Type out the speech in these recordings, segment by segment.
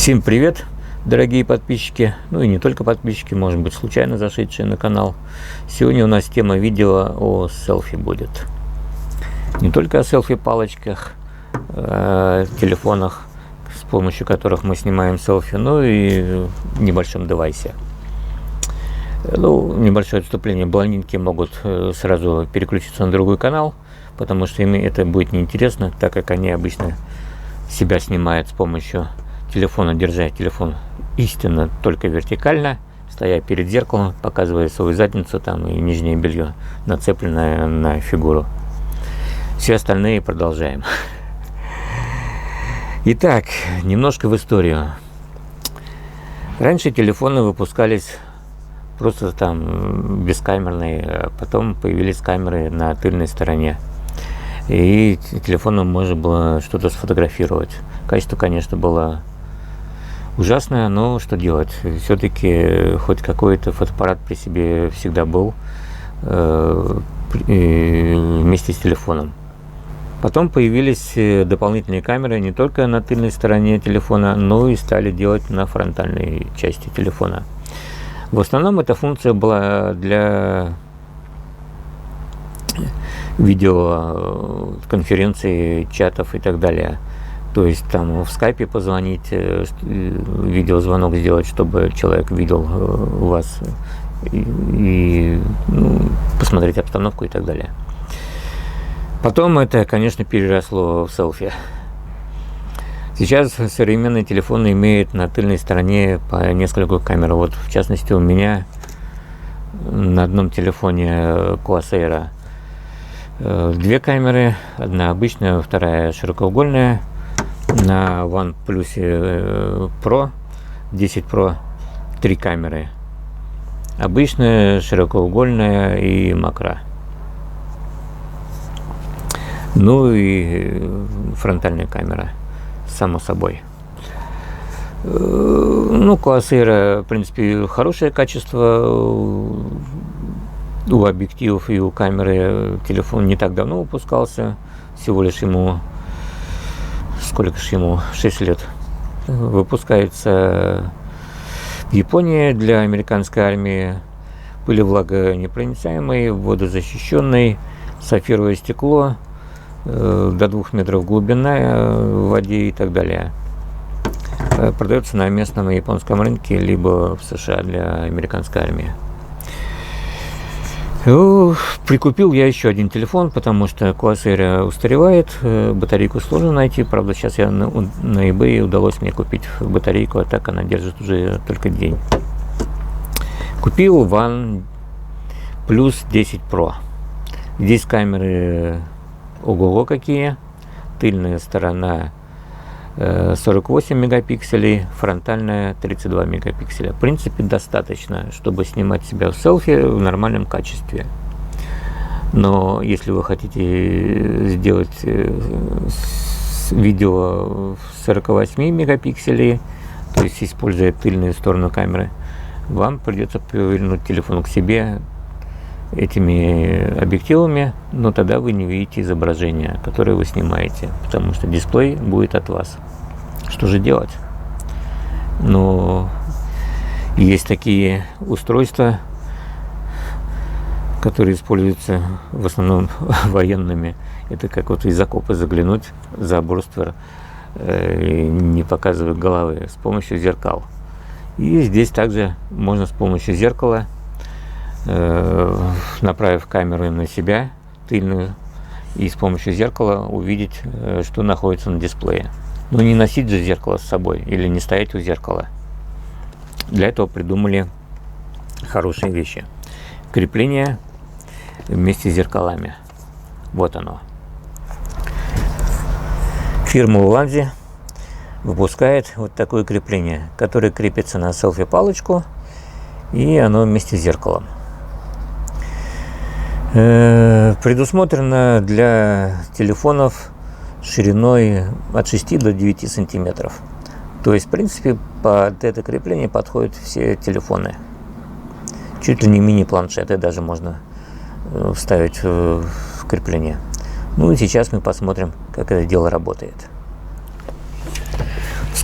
Всем привет, дорогие подписчики, ну и не только подписчики, может быть, случайно зашедшие на канал. Сегодня у нас тема видео о селфи будет. Не только о селфи-палочках, телефонах, с помощью которых мы снимаем селфи, но и небольшом девайсе. Ну, небольшое отступление. Блондинки могут сразу переключиться на другой канал, потому что им это будет неинтересно, так как они обычно себя снимают с помощью телефона, держа телефон истинно только вертикально, стоя перед зеркалом, показывая свою задницу там и нижнее белье, нацепленное на фигуру. Все остальные продолжаем. Итак, немножко в историю. Раньше телефоны выпускались просто там бескамерные, а потом появились камеры на тыльной стороне. И телефоном можно было что-то сфотографировать. Качество, конечно, было ужасное, но что делать? Все-таки хоть какой-то фотоаппарат при себе всегда был вместе с телефоном. Потом появились дополнительные камеры не только на тыльной стороне телефона, но и стали делать на фронтальной части телефона. В основном эта функция была для видеоконференций, чатов и так далее. То есть там в скайпе позвонить, видеозвонок сделать, чтобы человек видел вас и посмотреть обстановку и так далее. Потом это, конечно, переросло в селфи. Сейчас современные телефоны имеют на тыльной стороне по несколько камер. Вот, в частности, у меня на одном телефоне Corsair две камеры. Одна обычная, вторая широкоугольная. На OnePlus Pro 10 Pro 3 камеры. Обычная, широкоугольная и макро. Ну и фронтальная камера, само собой. Ну, Corsair, в принципе, хорошее качество у объективов и у камеры. Телефон не так давно выпускался, всего лишь ему, сколько же ему, 6 лет. Выпускается в Японии для американской армии. Пылевлагонепроницаемый, водозащищенный, сапфировое стекло, до 2 метров глубина в воде и так далее. Продается на местном и японском рынке, либо в США для американской армии. Прикупил я еще один телефон, потому что Corsair устаревает, батарейку сложно найти. Правда, сейчас я на eBay удалось мне купить батарейку, а так она держит уже только день. Купил OnePlus 10 Pro. Здесь камеры ого-го какие. Тыльная сторона 48 мегапикселей, фронтальная 32 мегапикселя. В принципе, достаточно, чтобы снимать себя в селфи в нормальном качестве. Но если вы хотите сделать видео в 48 мегапикселей, то есть используя тыльную сторону камеры, вам придется повернуть телефон к себе этими объективами, но тогда вы не видите изображение, которое вы снимаете, потому что дисплей будет от вас. Что же делать? Но есть такие устройства, которые используются в основном военными. Это как вот из окопа заглянуть за бруствер, не показывая головы, с помощью зеркал. И здесь также можно с помощью зеркала, направив камеру на себя, тыльную, и с помощью зеркала увидеть, что находится на дисплее. Но не носить же зеркало с собой или не стоять у зеркала. Для этого придумали хорошие вещи. Крепление вместе с зеркалами. Вот оно. Фирма Ulanzi выпускает вот такое крепление, которое крепится на селфи-палочку, и оно вместе с зеркалом. Предусмотрено для телефонов шириной от 6 до 9 сантиметров. То есть, в принципе, под это крепление подходят все телефоны. Чуть ли не мини-планшеты даже можно вставить в крепление. Ну и сейчас мы посмотрим, как это дело работает.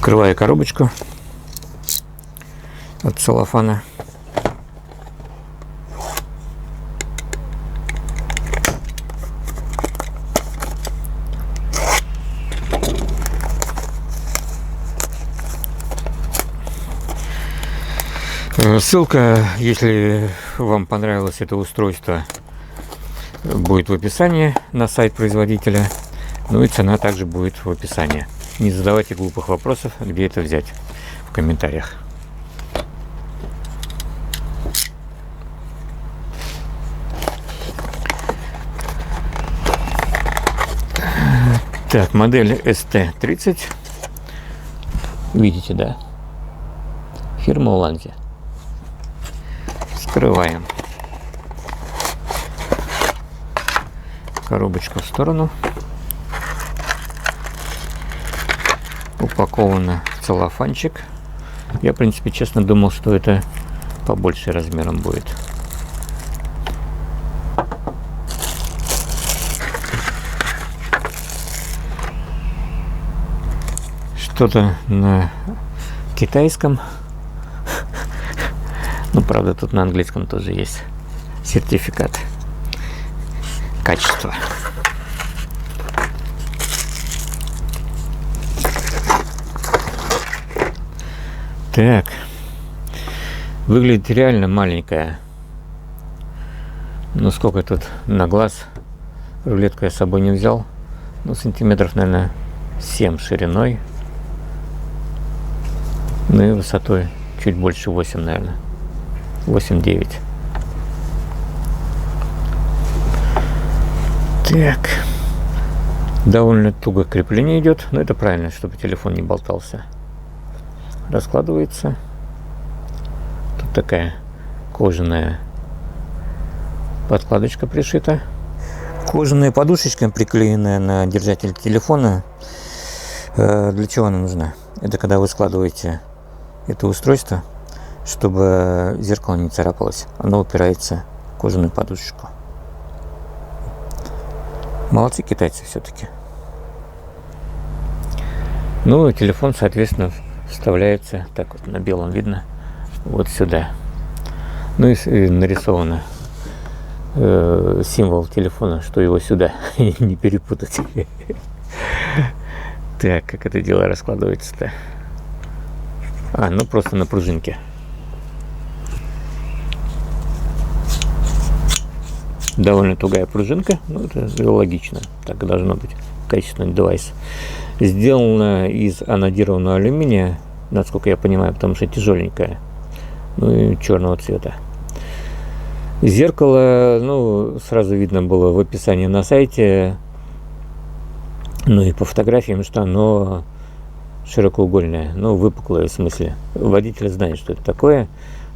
Открываю коробочку от целлофана. Ссылка, если вам понравилось это устройство, будет в описании на сайт производителя. Ну и цена также будет в описании. Не задавайте глупых вопросов, где это взять, в комментариях. Так, модель ST30. Видите, да? Фирма Ulanzi. Скрываем коробочку в сторону. Упаковано в целлофанчик. Я, в принципе, честно думал, что это побольше размером будет. Что-то на китайском. Ну, правда, тут на английском тоже есть сертификат качества. Так. Выглядит реально маленькая. Ну, сколько тут на глаз. Рулетку я с собой не взял. Ну, сантиметров, наверное, 7 шириной. Ну и высотой чуть больше 8, наверное. 8-9. Так. Довольно туго крепление идет, но это правильно, чтобы телефон не болтался. Раскладывается. Тут такая кожаная подкладочка пришита. Кожаная подушечка, приклеенная на держатель телефона. Для чего она нужна? Это когда вы складываете это устройство, чтобы зеркало не царапалось. Оно упирается в кожаную подушечку. Молодцы китайцы все-таки. Ну и телефон, соответственно, вставляется, так вот на белом видно, вот сюда. Ну и нарисовано символ телефона, что его сюда не перепутать. Так, как это дело раскладывается-то? Ну просто на пружинке. Довольно тугая пружинка, но это логично, так и должно быть. Качественный девайс. Сделано из анодированного алюминия, насколько я понимаю, потому что тяжеленькая. Ну и черного цвета. Зеркало, ну, сразу видно было в описании на сайте, ну и по фотографиям, что оно широкоугольное, ну, выпуклое в смысле. Водитель знает, что это такое,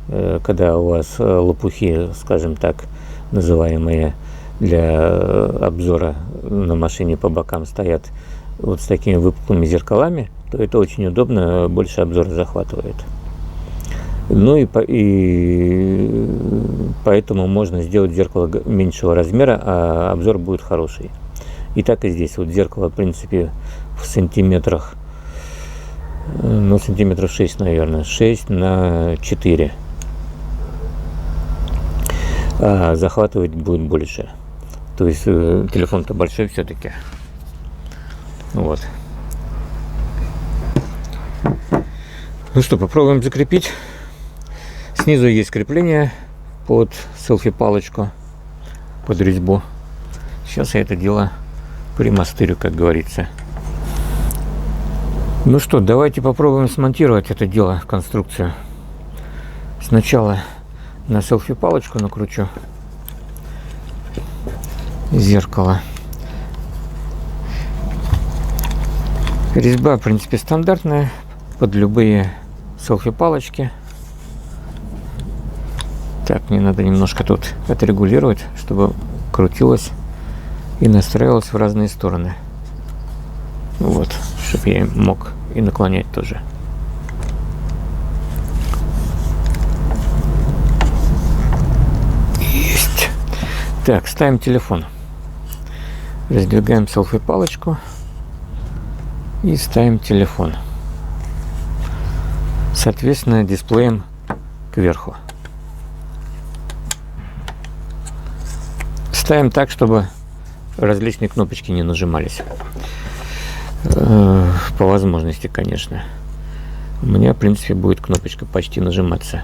когда у вас лопухи, скажем так, называемые для обзора на машине по бокам стоят вот с такими выпуклыми зеркалами, то это очень удобно, больше обзор захватывает. Ну и поэтому можно сделать зеркало меньшего размера, а обзор будет хороший. И так и здесь вот зеркало, в принципе, в сантиметрах, ну, сантиметров 6, наверное, 6 на 4. А захватывать будет больше. То есть телефон-то большой все-таки. Вот. Ну что, попробуем закрепить. Снизу есть крепление под селфи-палочку, под резьбу. Сейчас я это дело примастырю, как говорится. Ну что, давайте попробуем смонтировать это дело, конструкцию. Сначала на селфи-палочку накручу зеркало. Резьба, в принципе, стандартная под любые селфи-палочки. Так, мне надо немножко тут отрегулировать, чтобы крутилось и настраивалось в разные стороны. Вот, чтобы я мог и наклонять тоже. Есть. Так, ставим телефон. Раздвигаем селфи-палочку и ставим телефон. соответственно, дисплеем кверху. Ставим так, чтобы различные кнопочки не нажимались. По возможности, конечно. У меня, в принципе, будет кнопочка почти нажиматься.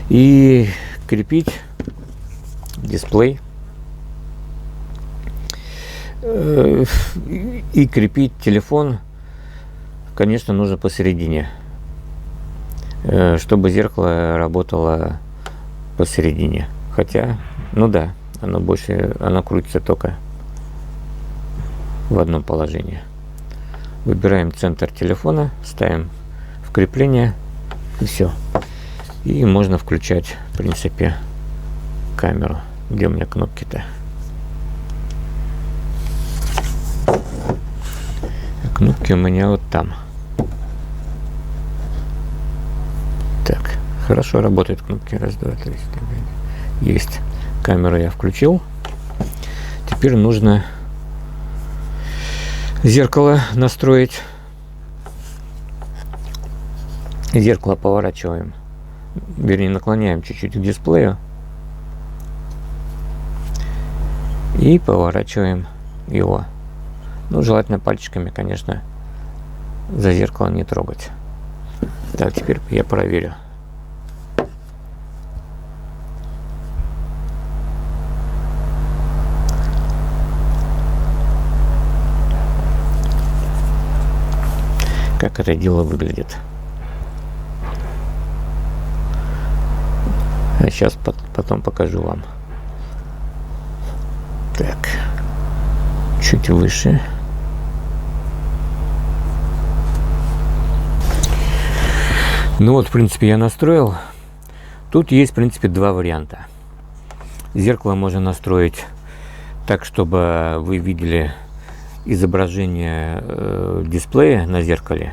И крепить дисплей. И крепить телефон, конечно, нужно посередине, чтобы зеркало работало посередине. Хотя, ну да, оно крутится только в одном положении. Выбираем центр телефона, ставим в крепление, и все. И можно включать, в принципе, камеру. Где у меня кнопки-то? Кнопки у меня вот там. Так, хорошо работают кнопки. Раз, два, три. Есть. Камеру я включил. Теперь нужно зеркало настроить. Зеркало поворачиваем, вернее, наклоняем чуть-чуть к дисплею и поворачиваем его. Ну, желательно пальчиками, конечно, за зеркало не трогать. Так, теперь я проверю. Как это дело выглядит. А сейчас потом покажу вам. Так, чуть выше. Ну вот, в принципе, я настроил. Тут есть, в принципе, два варианта. Зеркало можно настроить так, чтобы вы видели изображение дисплея на зеркале,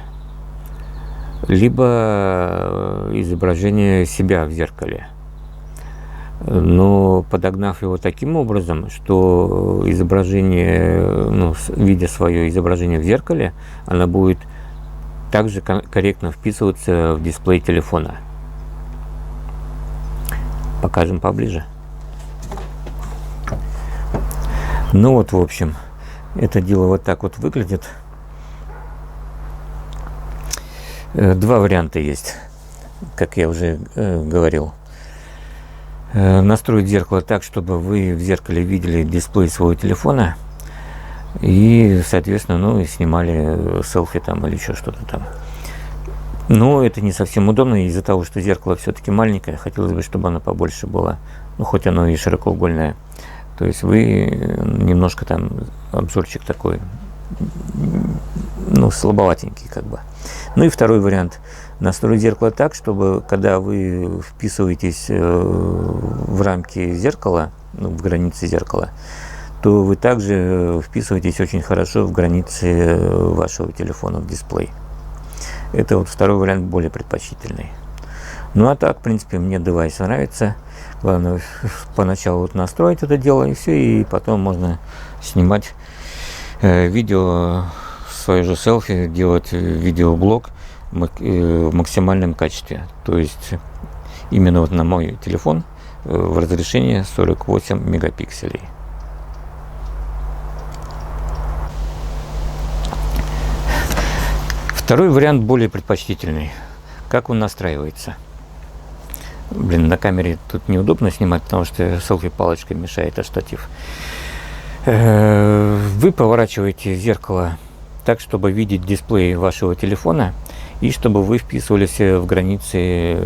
либо изображение себя в зеркале. Но подогнав его таким образом, что изображение, видя свое изображение в зеркале, оно будет также корректно вписываться в дисплей телефона. Покажем поближе. Ну вот, в общем, это дело вот так вот выглядит. Два варианта есть, как я уже говорил. Настроить зеркало так, чтобы вы в зеркале видели дисплей своего телефона и, соответственно, и снимали селфи там или еще что-то там. Но это не совсем удобно из-за того, что зеркало все-таки маленькое. Хотелось бы, чтобы оно побольше было, хоть оно и широкоугольное. То есть вы немножко там обзорчик такой, слабоватенький как бы. Ну и второй вариант. Настроить зеркало так, чтобы когда вы вписываетесь в рамки зеркала, в границы зеркала, то вы также вписываетесь очень хорошо в границы вашего телефона, в дисплей. Это вот второй вариант, более предпочтительный. Ну а так, в принципе, мне девайс нравится. Главное поначалу вот настроить это дело, и все, и потом можно снимать видео, свое же селфи, делать видеоблог в максимальном качестве. То есть именно вот на мой телефон в разрешении 48 мегапикселей. Второй вариант более предпочтительный. Как он настраивается? На камере тут неудобно снимать, потому что селфи-палочка мешает, а штатив. Вы поворачиваете зеркало так, чтобы видеть дисплей вашего телефона и чтобы вы вписывались в границы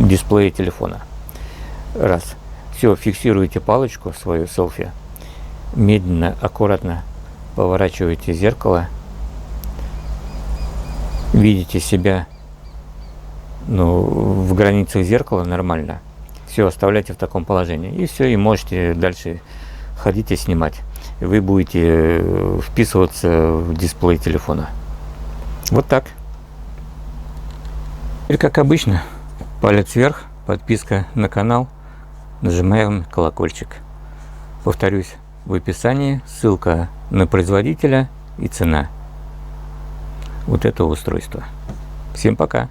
дисплея телефона. Раз. Все, фиксируете палочку, свою селфи, медленно, аккуратно поворачиваете зеркало, видите себя в границах зеркала нормально. Все, оставляйте в таком положении. И все, и можете дальше ходить и снимать. Вы будете вписываться в дисплей телефона. Вот так. Теперь, как обычно, палец вверх, подписка на канал, нажимаем колокольчик. Повторюсь, в описании ссылка на производителя и цена вот этого устройства. Всем пока.